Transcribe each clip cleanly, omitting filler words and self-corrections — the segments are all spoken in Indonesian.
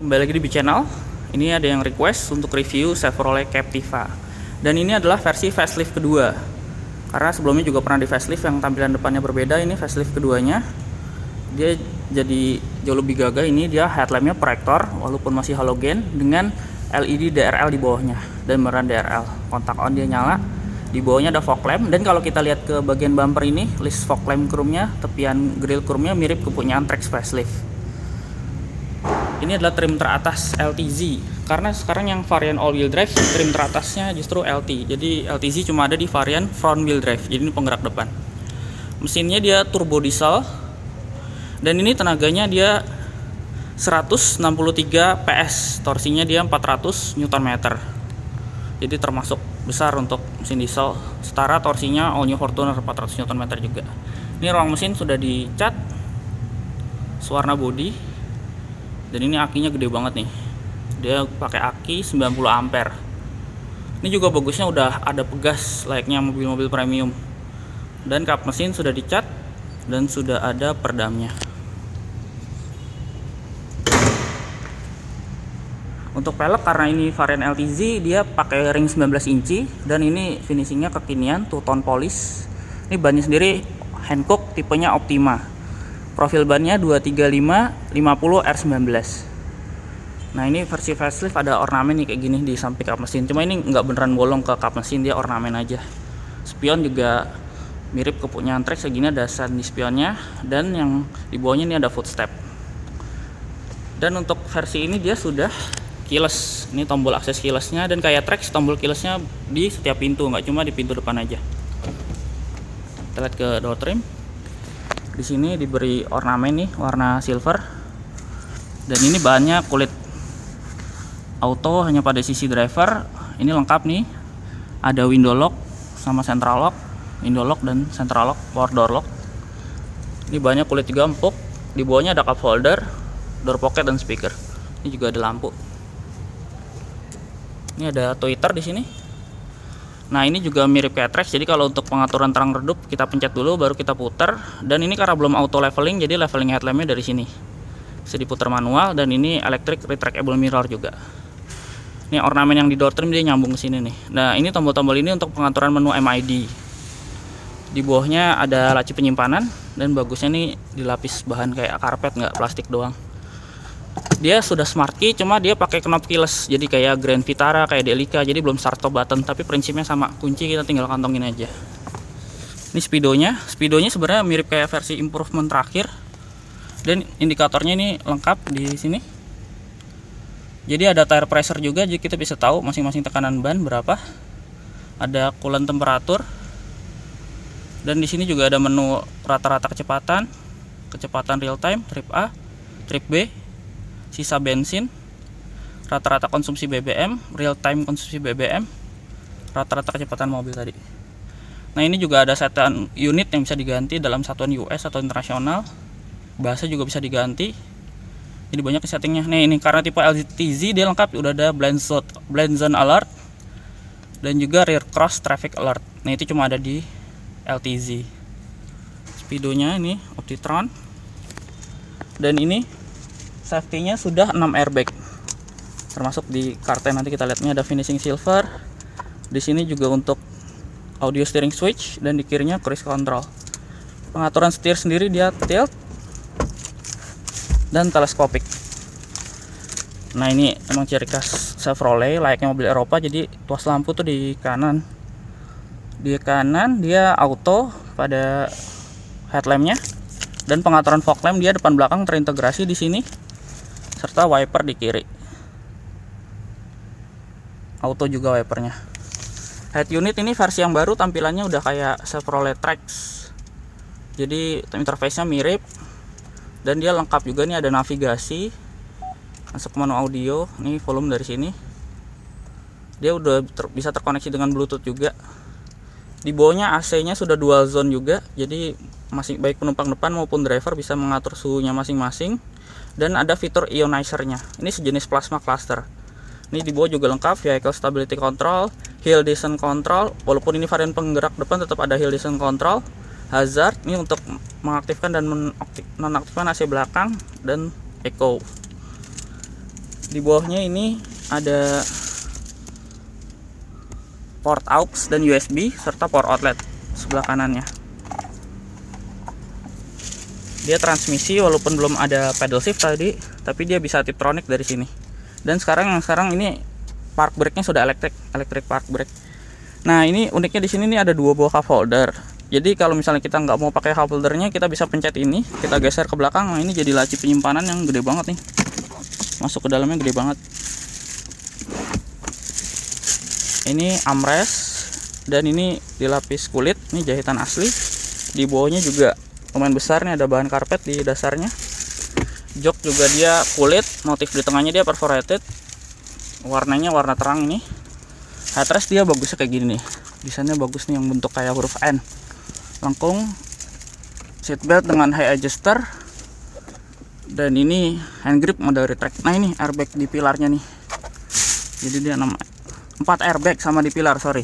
Kembali lagi di channel. Ini ada yang request untuk review Chevrolet Captiva. Dan ini adalah versi facelift kedua. Karena sebelumnya juga pernah di facelift yang tampilan depannya berbeda, ini facelift keduanya. Dia jadi jauh lebih gagah. Ini dia headlampnya proyektor walaupun masih halogen dengan LED DRL di bawahnya dan beneran DRL. Kontak on dia nyala. Di bawahnya ada fog lamp, dan kalau kita lihat ke bagian bumper ini, list fog lamp chrome-nya, tepian grill chrome-nya mirip kepunyaan Trax facelift. Ini adalah trim teratas LTZ, karena sekarang yang varian all wheel drive trim teratasnya justru LT. Jadi LTZ cuma ada di varian front wheel drive, jadi ini penggerak depan. Mesinnya dia turbo diesel, dan ini tenaganya dia 163 PS, torsinya dia 400 Nm. Jadi termasuk besar untuk mesin diesel, setara torsinya all new Fortuner 400 Nm juga. Ini ruang mesin sudah dicat warna body, dan ini akinya gede banget nih. Dia pakai aki 90 ampere. Ini juga bagusnya udah ada pegas layaknya mobil-mobil premium. Dan kap mesin sudah dicat dan sudah ada perdamnya. Untuk pelek, karena ini varian LTZ, dia pakai ring 19 inci dan ini finishingnya kekinian, two tone polish. Ini bannya sendiri Hankook, tipenya Optima. Profil bannya 235 50 R19. Nah, ini versi facelift ada ornamen nih kayak gini di samping kap mesin. Cuma ini nggak beneran bolong ke kap mesin, dia ornamen aja. Spion juga mirip kepunyaan Trax, segini ada sun di spionnya, dan yang di bawahnya ini ada footstep. Dan untuk versi ini dia sudah keyless. Ini tombol akses keylessnya, dan kayak Trax tombol keylessnya di setiap pintu, nggak cuma di pintu depan aja. Kita lihat ke door trim. Di sini diberi ornamen nih warna silver, dan ini bahannya kulit auto hanya pada sisi driver. Ini lengkap nih, ada window lock sama central lock, window lock dan central lock, power door lock. Ini bahannya kulit juga empuk. Di bawahnya ada cup holder, door pocket dan speaker. Ini juga ada lampu. Ini ada tweeter di sini. Nah, ini juga mirip kayak Trax. Jadi kalau untuk pengaturan terang redup kita pencet dulu baru kita putar. Dan ini karena belum auto leveling, jadi leveling headlampnya dari sini. Bisa diputar manual, dan ini electric retractable mirror juga. Ini ornamen yang di door trim dia nyambung ke sini nih. Nah, ini tombol-tombol ini untuk pengaturan menu MID. Di bawahnya ada laci penyimpanan, dan bagusnya nih dilapis bahan kayak karpet, nggak plastik doang. Dia sudah smart key, cuma dia pakai knob keyless, jadi kayak Grand Vitara, kayak Delica, jadi belum start stop button, tapi prinsipnya sama, kunci kita tinggal kantongin aja. Ini speedonya sebenarnya mirip kayak versi improvement terakhir, dan indikatornya ini lengkap di sini. Jadi ada tire pressure juga, jadi kita bisa tahu masing-masing tekanan ban berapa. Ada coolant temperatur, dan di sini juga ada menu rata-rata kecepatan real time, trip A, trip B, sisa bensin, rata-rata konsumsi BBM, real time konsumsi BBM, rata-rata kecepatan mobil tadi. Nah, ini juga ada setan unit yang bisa diganti dalam satuan US atau internasional. Bahasa juga bisa diganti. Jadi banyak settingnya. Nih, ini karena tipe LTZ dia lengkap, udah ada blind zone alert dan juga rear cross traffic alert. Nah, itu cuma ada di LTZ. Speedonya ini Optitron. Dan ini safety-nya sudah 6 airbag. Termasuk di karten nanti kita lihatnya ada finishing silver. Di sini juga untuk audio steering switch, dan di kirinya cruise control. Pengaturan setir sendiri dia tilt dan teleskopik. Nah, ini emang ciri khas Chevrolet layaknya mobil Eropa, jadi tuas lampu tuh di kanan. Di kanan dia auto pada headlampnya, dan pengaturan fog lamp dia depan belakang terintegrasi di sini, serta wiper di kiri. Auto juga wipernya. Head unit ini versi yang baru, tampilannya udah kayak Chevrolet Trax. Jadi interface-nya mirip, dan dia lengkap juga nih, ada navigasi, masuk menu audio, nih volume dari sini. Dia udah bisa terkoneksi dengan Bluetooth juga. Di bawahnya AC-nya sudah dual zone juga, jadi masih baik penumpang depan maupun driver bisa mengatur suhunya masing-masing. Dan ada fitur ionizer-nya. Ini sejenis plasma cluster. Ini di bawah juga lengkap vehicle stability control, hill descent control. Walaupun ini varian penggerak depan, tetap ada hill descent control. Hazard ini untuk mengaktifkan dan nonaktifkan AC belakang, dan eco. Di bawahnya ini ada port aux dan USB serta port outlet sebelah kanannya. Dia transmisi walaupun belum ada pedal shift tadi, tapi dia bisa Tiptronic dari sini. Dan sekarang ini park brake-nya sudah electric park brake. Nah, ini uniknya di sini nih ada dua buah cup holder. Jadi kalau misalnya kita nggak mau pakai cup holdernya, kita bisa pencet ini, kita geser ke belakang. Nah, ini jadi laci penyimpanan yang gede banget nih. Masuk ke dalamnya gede banget. Ini armrest dan ini dilapis kulit, ini jahitan asli. Di bawahnya juga lumayan besar nih, ada bahan karpet di dasarnya. Jok juga dia kulit, motif di tengahnya dia perforated. Warnanya warna terang ini. Headrest dia bagusnya kayak gini nih. Desainnya bagus nih yang bentuk kayak huruf N. Lengkung. Seatbelt dengan high adjuster. Dan ini hand grip model retract. Nah, ini airbag di pilarnya nih. Jadi dia 4 airbag sama di pilar, sorry.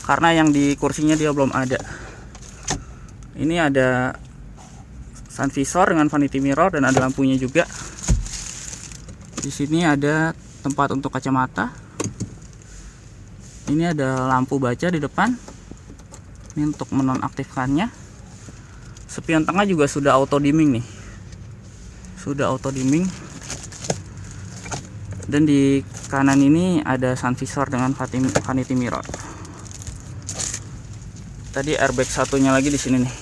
Karena yang di kursinya dia belum ada. Ini ada sun visor dengan vanity mirror dan ada lampunya juga. Di sini ada tempat untuk kacamata. Ini ada lampu baca di depan. Ini untuk menonaktifkannya. Spion tengah juga sudah auto dimming nih. Sudah auto dimming. Dan di kanan ini ada sun visor dengan vanity mirror. Tadi airbag satunya lagi di sini nih.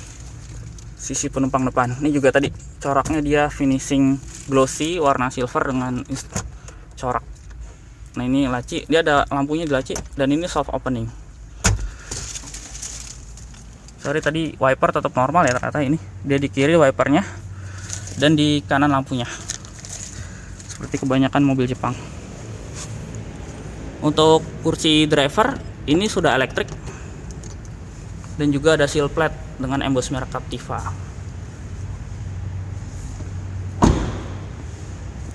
Sisi penumpang depan. Ini juga tadi coraknya dia finishing glossy warna silver dengan corak. Nah, ini laci, dia ada lampunya di laci dan ini soft opening. Sorry tadi wiper tetap normal ya ternyata ini. Dia di kiri wipernya dan di kanan lampunya. Seperti kebanyakan mobil Jepang. Untuk kursi driver ini sudah elektrik. Dan juga ada seal plate dengan emboss merek Captiva.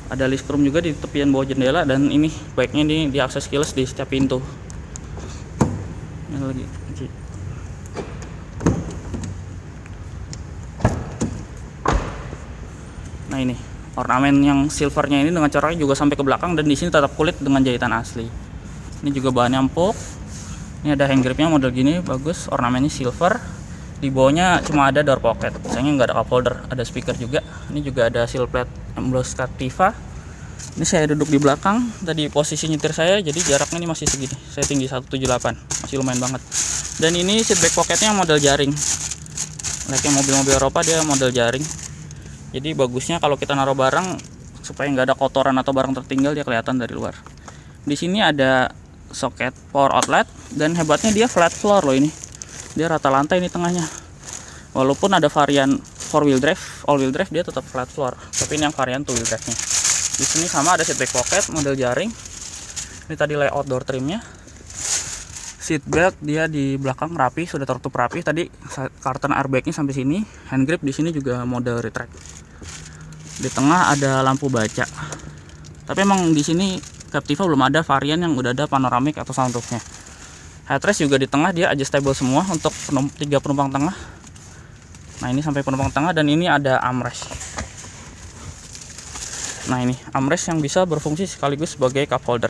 Ada list chrome juga di tepian bawah jendela dan ini baiknya ini diakses keyless di setiap pintu. Ini lagi. Nah, ini ornamen yang silvernya ini dengan coraknya juga sampai ke belakang dan di sini tetap kulit dengan jahitan asli. Ini juga bahannya empuk. Ini ada hand gripnya model gini, bagus, ornamennya silver. Di bawahnya cuma ada door pocket, sayangnya nggak ada cup holder, ada speaker juga. Ini juga ada seal plate emboss Captiva. Ini saya duduk di belakang, tadi posisi nyetir saya, jadi jaraknya ini masih segini. Saya tinggi 178, masih lumayan banget. Dan ini seat back pocketnya model jaring. Like mobil-mobil Eropa dia model jaring. Jadi bagusnya kalau kita naruh barang supaya nggak ada kotoran atau barang tertinggal dia kelihatan dari luar. Di sini ada soket power outlet dan hebatnya dia flat floor loh ini. Dia rata lantai ini tengahnya. Walaupun ada varian 4-wheel drive, all-wheel drive dia tetap flat floor. Tapi ini yang varian 2-wheel drive-nya. Di sini sama ada seat back pocket model jaring. Ini tadi layout door trimnya. Seat belt dia di belakang rapi, sudah tertutup rapi. Tadi karton airbag-nya sampai sini. Hand grip di sini juga model retract. Di tengah ada lampu baca. Tapi emang di sini Captiva belum ada varian yang udah ada panoramic atau sunroofnya. Headrest juga di tengah dia adjustable semua untuk 3 penumpang tengah. Nah, ini sampai penumpang tengah dan ini ada armrest. Nah, ini armrest yang bisa berfungsi sekaligus sebagai cup holder.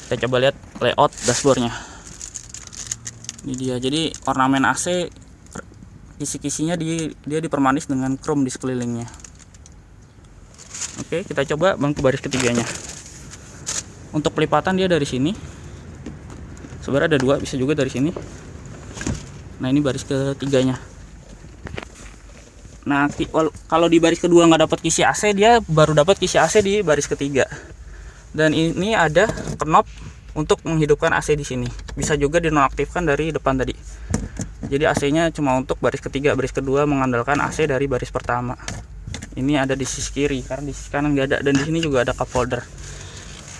Kita coba lihat layout dashboardnya. Ini dia. Jadi ornamen AC kisi-kisinya dia dipermanis dengan chrome di sekelilingnya. Oke, kita coba bangku baris ketiganya. Untuk pelipatan dia dari sini. Sebenarnya ada 2, bisa juga dari sini. Nah, ini baris ketiganya. Nah, kalau di baris kedua nggak dapat kisi AC, dia baru dapat kisi AC di baris ketiga. Dan ini ada knob untuk menghidupkan AC di sini. Bisa juga dinonaktifkan dari depan tadi. Jadi AC-nya cuma untuk baris ketiga, baris kedua mengandalkan AC dari baris pertama. Ini ada di sisi kiri, karena di sisi kanan nggak ada. Dan di sini juga ada cup holder.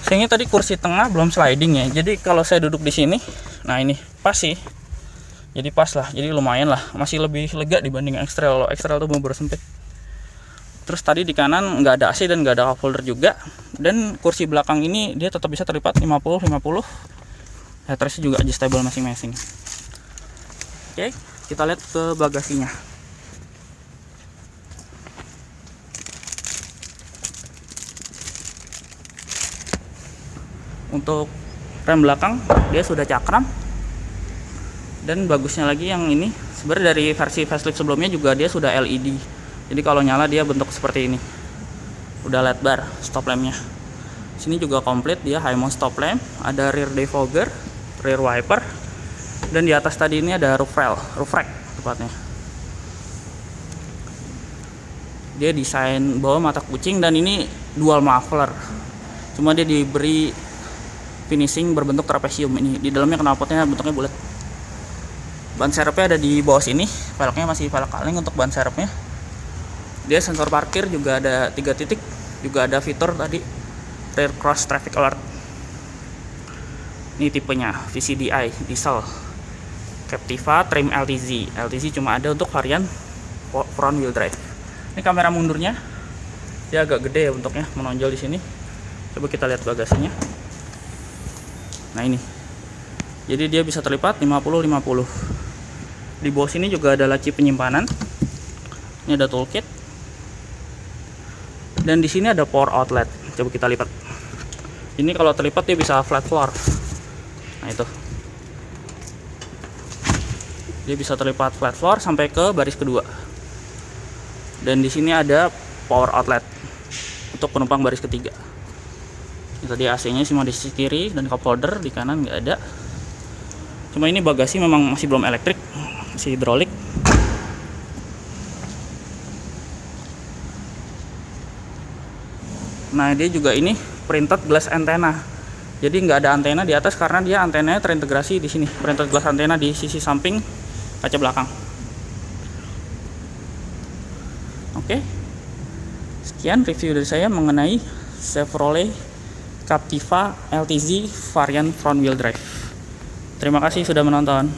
Sayangnya tadi kursi tengah belum sliding ya. Jadi kalau saya duduk di sini, nah ini pas sih. Jadi pas lah, jadi lumayan lah, masih lebih lega dibanding X-Trail. Kalau X-Trail tuh bener sempit. Terus tadi di kanan nggak ada AC dan nggak ada cup holder juga. Dan kursi belakang ini dia tetap bisa terlipat 50-50. Headrestnya juga adjustable masing-masing. Oke, kita lihat ke bagasinya. Untuk rem belakang dia sudah cakram. Dan bagusnya lagi yang ini, sebenarnya dari versi facelift sebelumnya juga dia sudah LED. Jadi kalau nyala dia bentuk seperti ini. Udah LED bar stop lampnya. Sini juga komplit, dia high mount stop lamp, ada rear defogger, rear wiper, dan di atas tadi ini ada roof rack tepatnya. Dia desain bawah mata kucing dan ini dual muffler. Cuma dia diberi finishing berbentuk trapesium ini. Di dalamnya knalpotnya bentuknya bulat. Ban serepnya ada di bawah sini, velgnya masih velg kaleng untuk ban serepnya. Dia sensor parkir juga ada 3 titik, juga ada fitur tadi rear cross traffic alert. Ini tipenya VCDI diesel Captiva trim LTZ. LTZ cuma ada untuk varian front wheel drive. Ini kamera mundurnya, dia agak gede ya bentuknya, menonjol di sini. Coba kita lihat bagasinya. Nah ini, jadi dia bisa terlipat 50-50. Di bawah sini juga ada laci penyimpanan. Ini ada toolkit. Dan di sini ada power outlet. Coba kita lipat. Ini kalau terlipat dia bisa flat floor. Nah itu. Dia bisa terlipat flat floor sampai ke baris kedua. Dan di sini ada power outlet untuk penumpang baris ketiga. Ini tadi AC-nya cuma di sisi kiri dan cup holder di kanan nggak ada. Cuma ini bagasi memang masih belum elektrik, masih hidrolik. Nah dia juga ini printed glass antenna. Jadi nggak ada antena di atas karena dia antenanya terintegrasi di sini. Printed glass antena di sisi samping kaca belakang. Oke. Sekian review dari saya mengenai Chevrolet Captiva LTZ varian front wheel drive. Terima kasih sudah menonton.